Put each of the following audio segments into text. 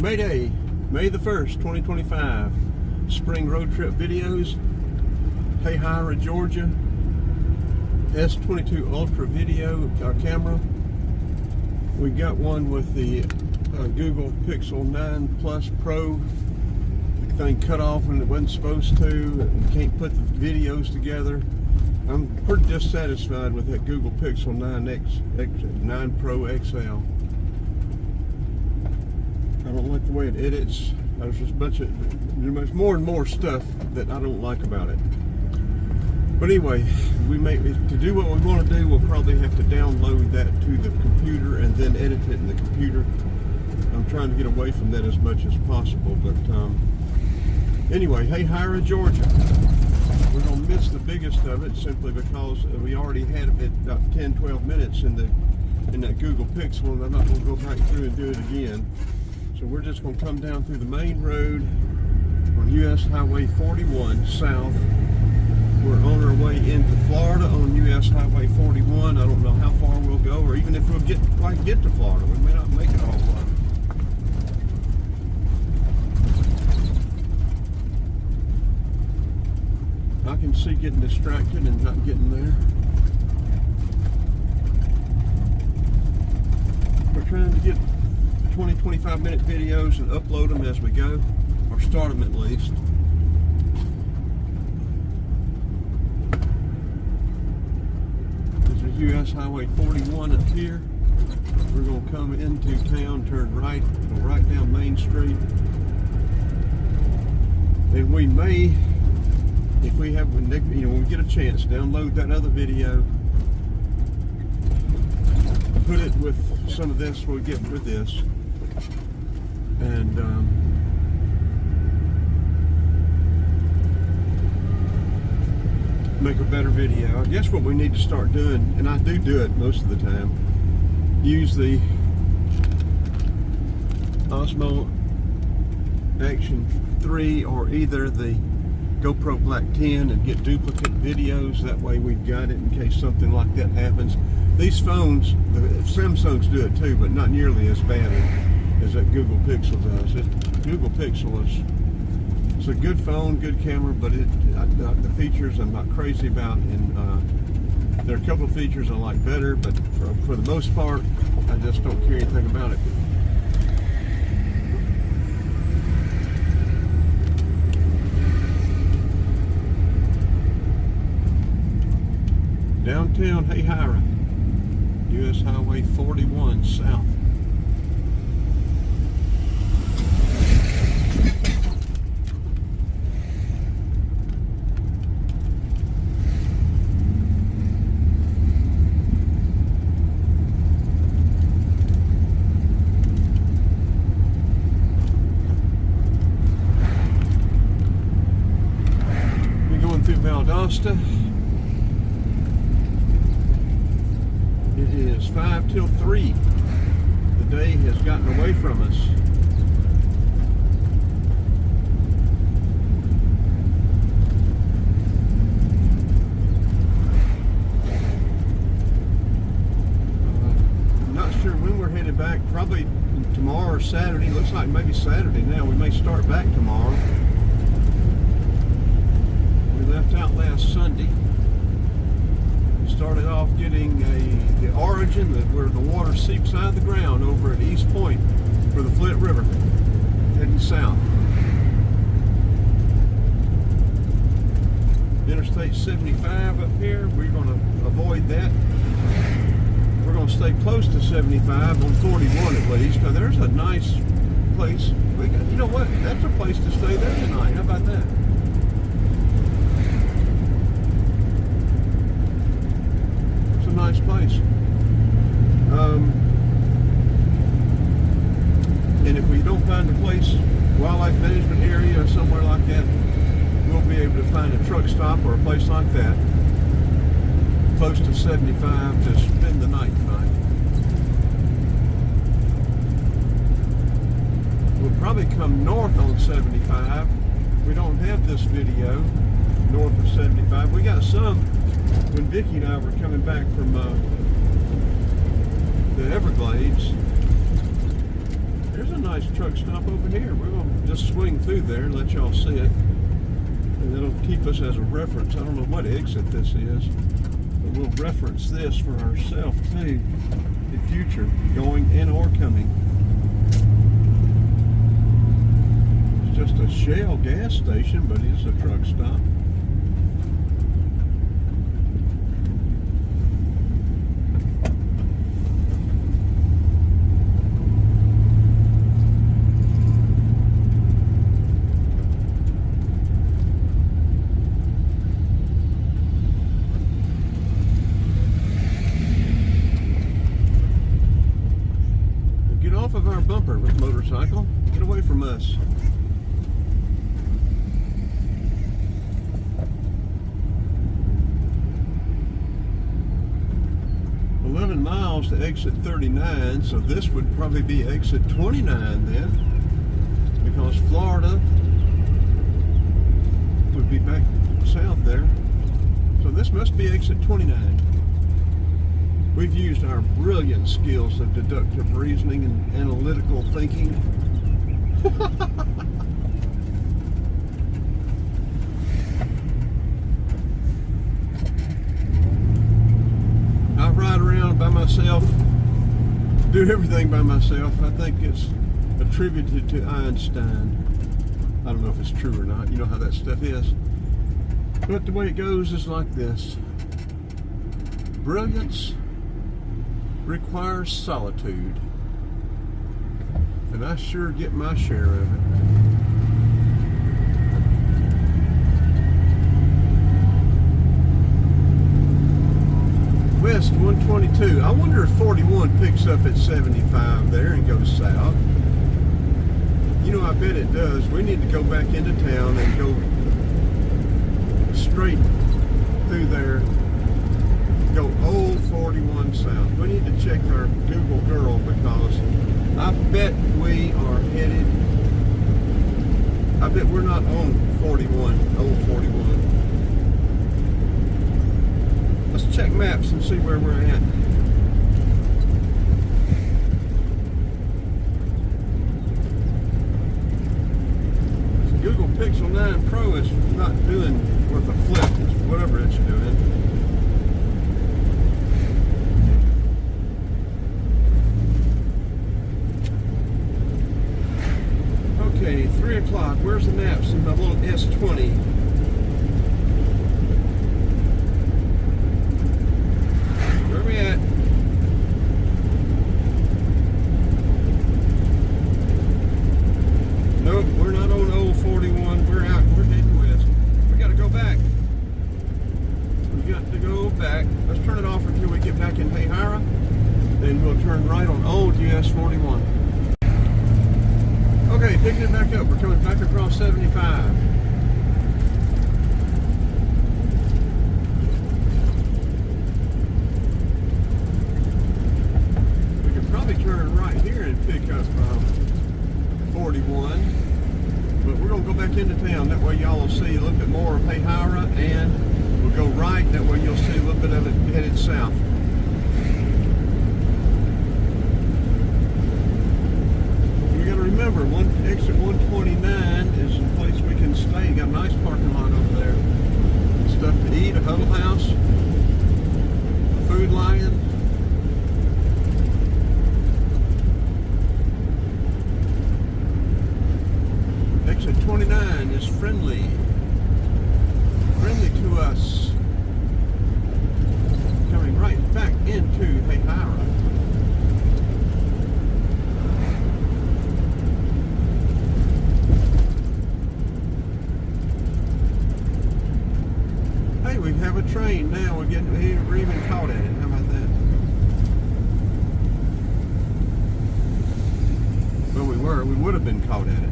Mayday, May the 1st, 2025. Spring road trip videos. Hahira, Georgia. S22 Ultra video camera. We got one with the Google Pixel 9 Plus Pro. The thing cut off when it wasn't supposed to. You can't put the videos together. I'm pretty dissatisfied with that Google Pixel 9 Pro XL. I don't like the way it edits. There's just there's more and more stuff that I don't like about it. But anyway, to do what we want to do, we'll probably have to download that to the computer and then edit it in the computer. I'm trying to get away from that as much as possible. But anyway, Hahira, Georgia. We're going to miss the biggest of it simply because we already had it about 10-12 minutes in that Google Pixel, and I'm not going to go back through and do it again. So we're just going to come down through the main road on US Highway 41 south. We're on our way into Florida on US Highway 41. I don't know how far we'll go, or even if we'll quite get to Florida. We may not make it all Florida. I can see getting distracted and not getting there. We're trying to get 20-25 minute videos and upload them as we go, or start them at least. This is US Highway 41 up here. We're going to come into town, turn right, go right down Main Street. And we may, if we have, when we get a chance, download that other video, put it with some of this we'll get with this, and make a better video. I guess what we need to start doing, and I do it most of the time, use the Osmo Action 3 or either the GoPro Black 10 and get duplicate videos. That way we've got it in case something like that happens. These phones, the Samsungs do it too, but not nearly as bad as that Google Pixel does. Google Pixel it's a good phone, good camera, but the features I'm not crazy about, and there are a couple of features I like better, but for the most part, I just don't care anything about it. Downtown Hahira, US Highway 41 south. We're going through Valdosta. It is 5 till 3. The day has gotten away from us. I'm not sure when we're headed back. Probably tomorrow or Saturday. Looks like maybe Saturday now. We may start back tomorrow. We left out last Sunday. Started off getting the origin where the water seeps out of the ground over at East Point for the Flint River, heading south. Interstate 75 up here, we're going to avoid that. We're going to stay close to 75 on 41 at least. Now there's a nice place. You know what? That's a place to stay there tonight. How about that? Nice place. And if we don't find a place, wildlife management area or somewhere like that, we'll be able to find a truck stop or a place like that close to 75 to spend the night tonight. We'll probably come north on 75. We don't have this video north of 75. We got some when Vicki and I were coming back from the Everglades. There's a nice nice truck stop over here. We're going to just swing through there and let y'all see it. And it'll keep us as a reference. I don't know what exit this is, but we'll reference this for ourselves too in future, going and or coming. It's just a Shell gas station, but it's a truck stop. Of our bumper with motorcycle. Get away from us. Miles to exit 39, so this would probably be exit 29 then, because Florida would be back south there. So this must be exit 29. We've used our brilliant skills of deductive reasoning and analytical thinking. I ride around by myself, do everything by myself. I think it's attributed to Einstein. I don't know if it's true or not. You know how that stuff is. But the way it goes is like this. Brilliance requires solitude, and I sure get my share of it. West 122. I wonder if 41 picks up at 75 there and goes south. You know, I bet it does. We need to go back into town and go straight through there. Go old 41 south. We need to check our Google Girl, because I bet we are headed, I bet we're not on 41, old 41. Let's check maps and see where we're at. Google Pixel 9 Pro is not doing worth a flip. It's whatever it's doing. Okay, 3 o'clock. Where's the maps in my little S20? Where are we at? Nope, we're not on old 41. We're out. We're heading west. We got to go back. We got to go back. Let's turn it off until we get back in Hahira. Then we'll turn right on old US 41. Okay, picking it back up. We're coming back across 75. We could probably turn right here and pick up 41. But we're going to go back into town. That way y'all will see a little bit more of Hahira, and we'll go right. That way you'll see a little bit of it headed south. Remember, exit 129 is a place we can stay. Got a nice parking lot over there. Stuff to eat, a huddle house, a food lion. Exit 29 is friendly to us. Coming right back into Hahira. We have a train now. We're even caught at it. How about that? Well, we would have been caught at it.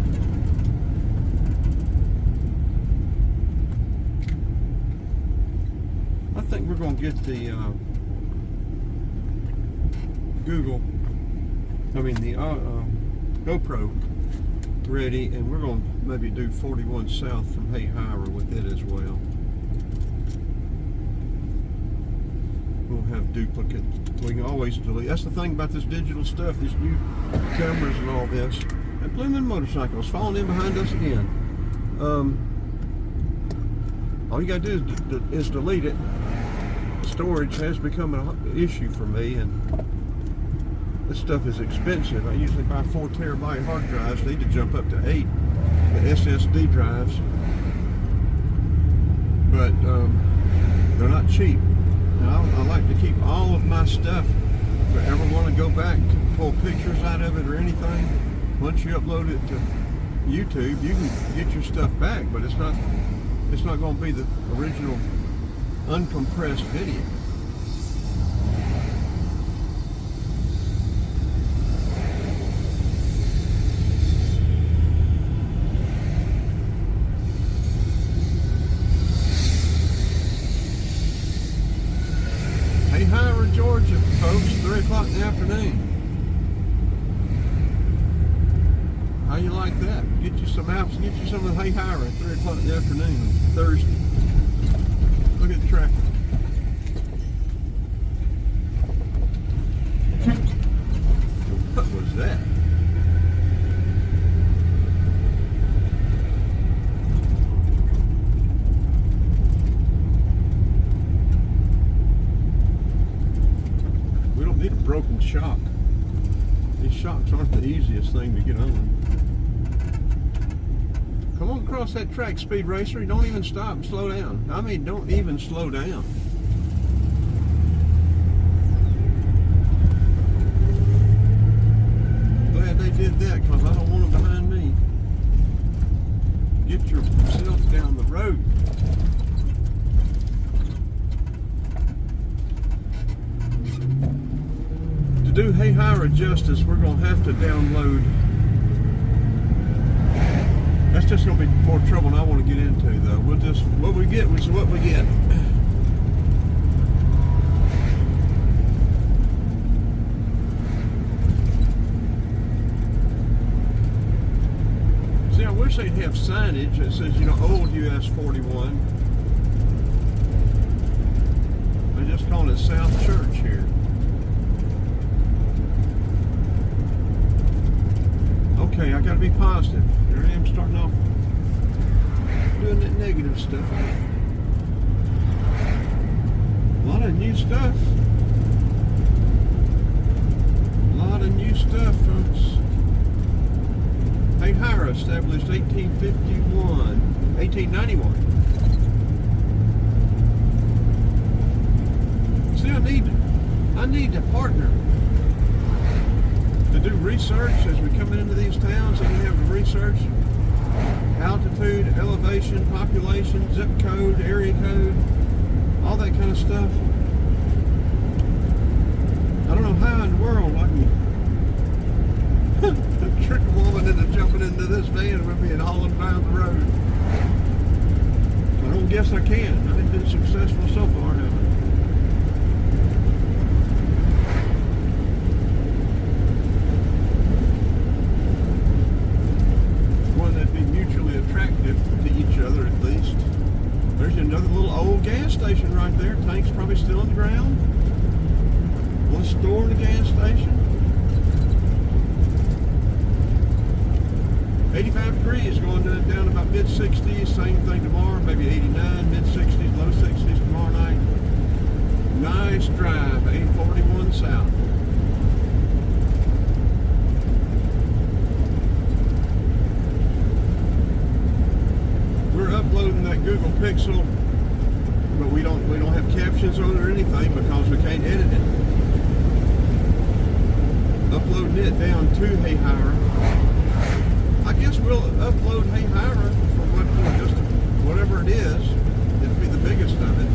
I think we're going to get the the GoPro ready, and we're going to maybe do 41 south from Hahira with it as well. We'll have duplicate. We can always delete. That's the thing about this digital stuff, these new cameras and all this. That blooming motorcycle is falling in behind us again. All you gotta do is delete it. Storage has become an issue for me, and this stuff is expensive. I usually buy 4 terabyte hard drives. Need to jump up to 8, the SSD drives. But they're not cheap. Now, I like to keep all of my stuff. If I ever want to go back, pull pictures out of it or anything, once you upload it to YouTube, you can get your stuff back, but it's not going to be the original uncompressed video. Hahira, Georgia, folks, 3 o'clock in the afternoon. How you like that? Get you some apps, get you some of the Hahira at 3 o'clock in the afternoon, Thursday. Look at the traffic. What was that? We don't need a broken shock. These shocks aren't the easiest thing to get on. Come on across that track, Speed Racer. Don't even stop and slow down. I mean, don't even slow down. Glad they did that, because I don't want them behind me. Get yourself down the road. To do Hahira justice, we're going to have to download. That's just going to be more trouble than I want to get into, though. We'll just, what we get is what we get. See, I wish they'd have signage that says, you know, old US 41. They just call it South Church here. Okay, I gotta be positive. Here I am starting off doing that negative stuff. A lot of new stuff. A lot of new stuff, folks. Hahira established 1891. See, I need a partner to do research as we come into these towns. And we have to research altitude, elevation, population, zip code, area code, all that kind of stuff. I don't know how in the world I can trick a woman into jumping into this van with me and hauling down the road. I don't guess I can. I haven't been successful so far, have I? Attractive to each other, at least. There's another little old gas station right there. Tank's probably still in the ground. One store in the gas station. 85 degrees going down about mid-60s. Same thing tomorrow, maybe 89, mid-60s, low 60s tomorrow night. Nice drive, 841 south. Uploading that Google Pixel, but we don't have captions on it or anything because we can't edit it. Uploading it down to Hahira. I guess we'll upload Hahira for just whatever it is. It'll be the biggest of it.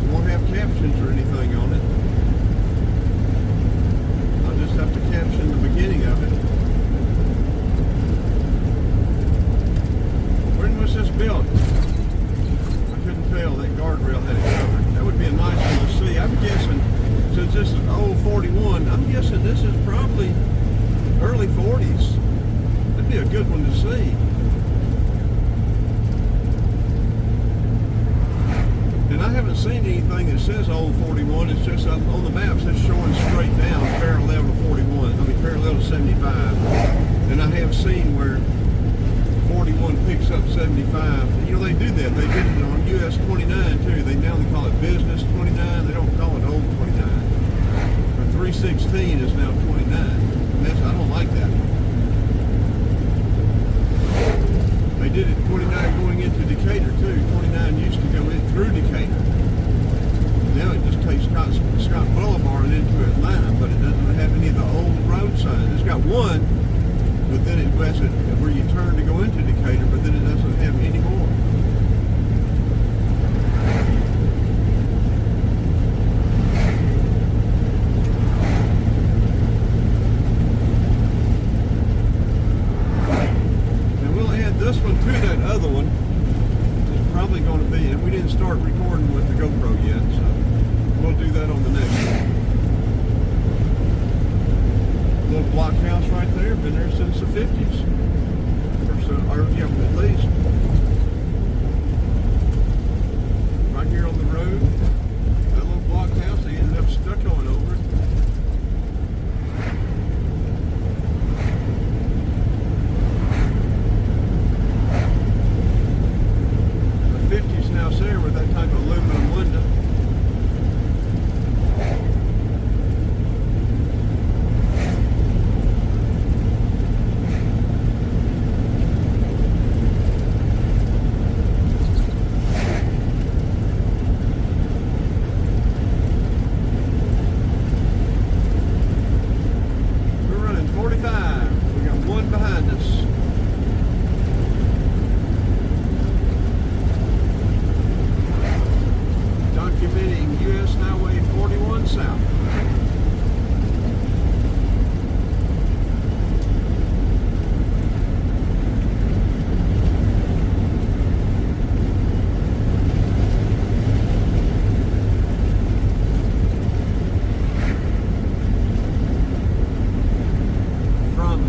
We won't have captions or anything on it. I'll just have to caption the beginning of it. When was this built? I couldn't tell. That guardrail had it covered. That would be a nice one to see. I'm guessing, since this is old 41, I'm guessing this is probably early 40s. That'd be a good one to see. And I haven't seen anything that says old 41. It's just up on the maps. It's showing straight down, parallel to 41. I mean, parallel to 75. 75. You know, they do that. They did it on US 29 too. They call it business 29. They don't call it old 29. Or 316 is now 29. And I don't like that. They did it 29 going into Decatur too. 29 used to go in through Decatur. Now it just takes Scott Boulevard into Atlanta, but it doesn't have any of the old road signs. It's got one, but then it has it where you turn to go into Decatur, but then it doesn't have any more. And we'll add this one to that other one. It's probably going to be, and we didn't start recording with the GoPro yet, so we'll do that on the next one. Little blockhouse right there, been there since the 50s. Or yeah, at least. Right here on the road, that little blockhouse, they ended up stuck on over it. The 50s now there with that type of aluminum window.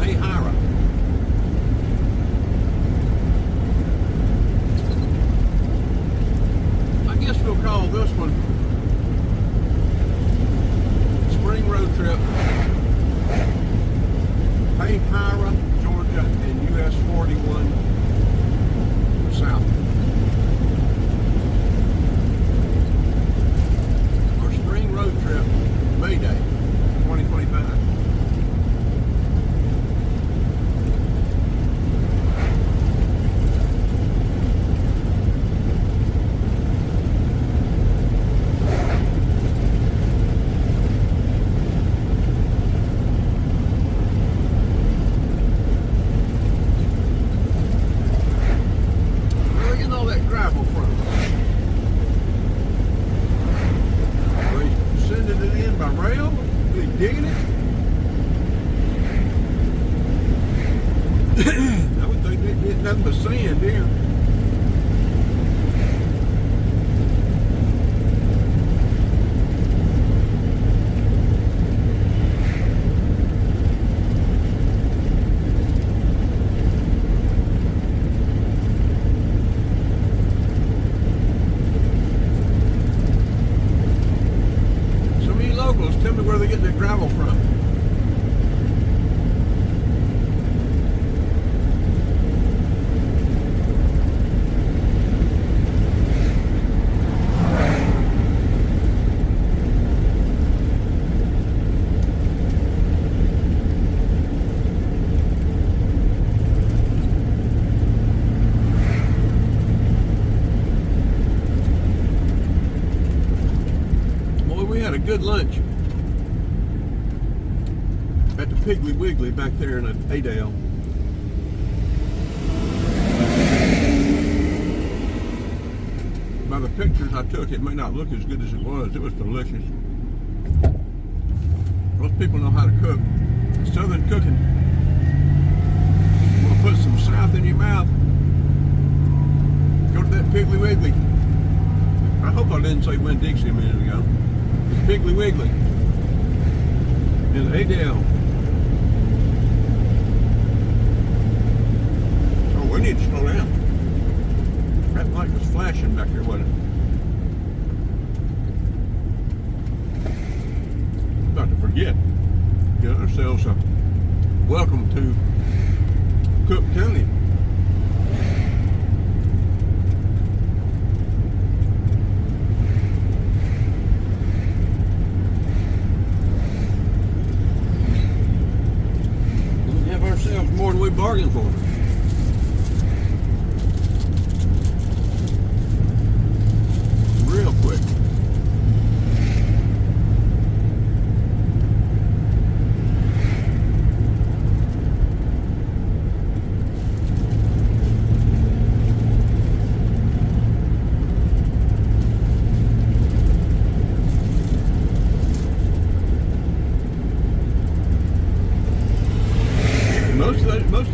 Hahira. I guess we'll call this one Spring Road Trip, Hahira, Georgia, and US 41 South. Our Spring Road Trip, Mayday, 2025. Digging it? I would think they'd get nothing but sand here. Tell me where they get their gravel from. Boy, we had a good lunch at the Piggly Wiggly back there in Adale. By the pictures I took, it may not look as good as it was. It was delicious. Most people know how to cook. Southern cooking. You want to put some South in your mouth, go to that Piggly Wiggly. I hope I didn't say Winn-Dixie a minute ago. It's Piggly Wiggly in Adale. We need to slow down. That light was flashing back there, wasn't it? About to forget. Get ourselves a welcome to Cook County. bargain for me. Real quick.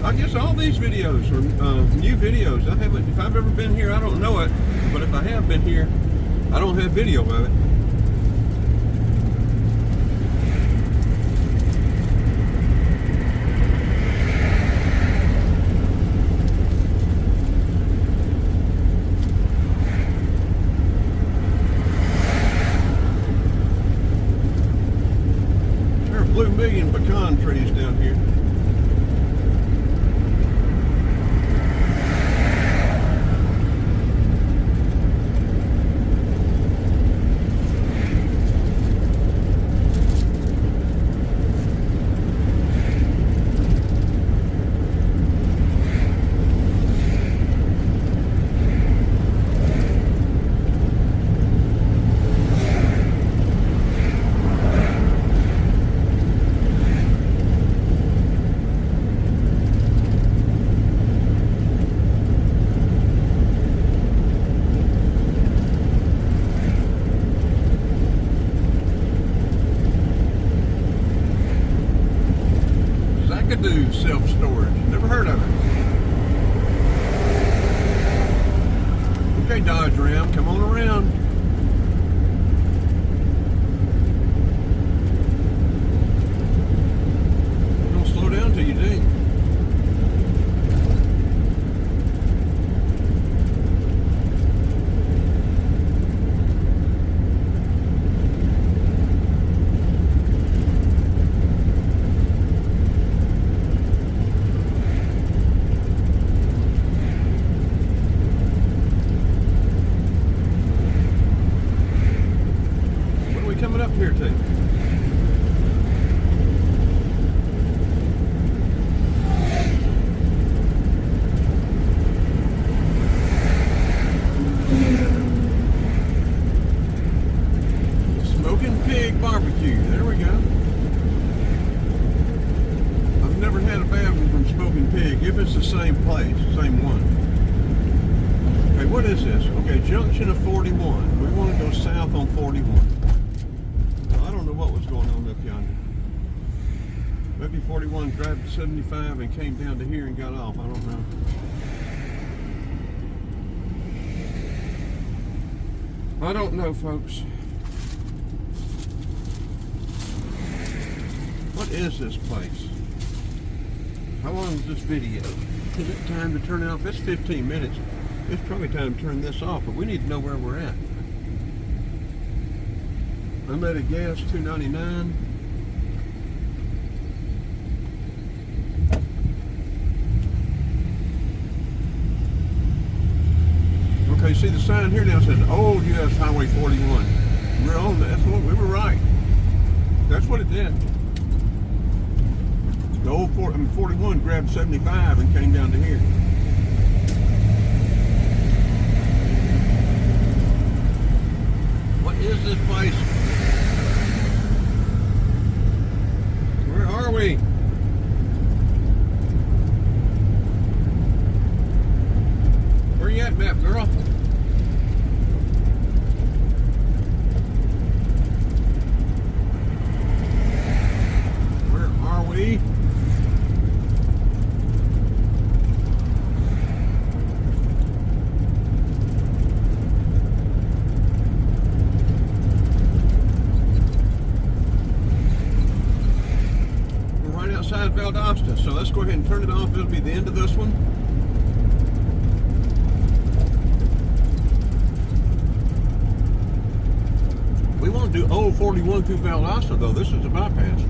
I guess all these videos are new videos. If I've ever been here, I don't know it. But if I have been here, I don't have video of it. There are blue million pecan trees down here. Self-storage. Never heard of it. Okay, Dodge Ram, come on around. You're gonna slow down till you ding. Coming up here too. Smoking Pig Barbecue. There we go. I've never had a bad one from Smoking Pig. If it's the same place, same one. Okay, what is this? Okay, junction of 41. We want to go south on 41. I don't know what was going on up yonder. Maybe 41 grabbed 75 and came down to here and got off. I don't know. I don't know, folks. What is this place? How long is this video? Is it time to turn it off? It's 15 minutes. It's probably time to turn this off, but we need to know where we're at. Unleaded gas, $2.99. Okay, see the sign here now says Old US Highway 41. We're on that. That's what we were right. That's what it did. The old 41 grabbed 75 and came down to here. What is this place? Where are we? Where you at, map girl? Where are we? Outside Valdosta, so let's go ahead and turn it off. It'll be the end of this one. We want to do Old 41 through Valdosta, though. This is a bypass.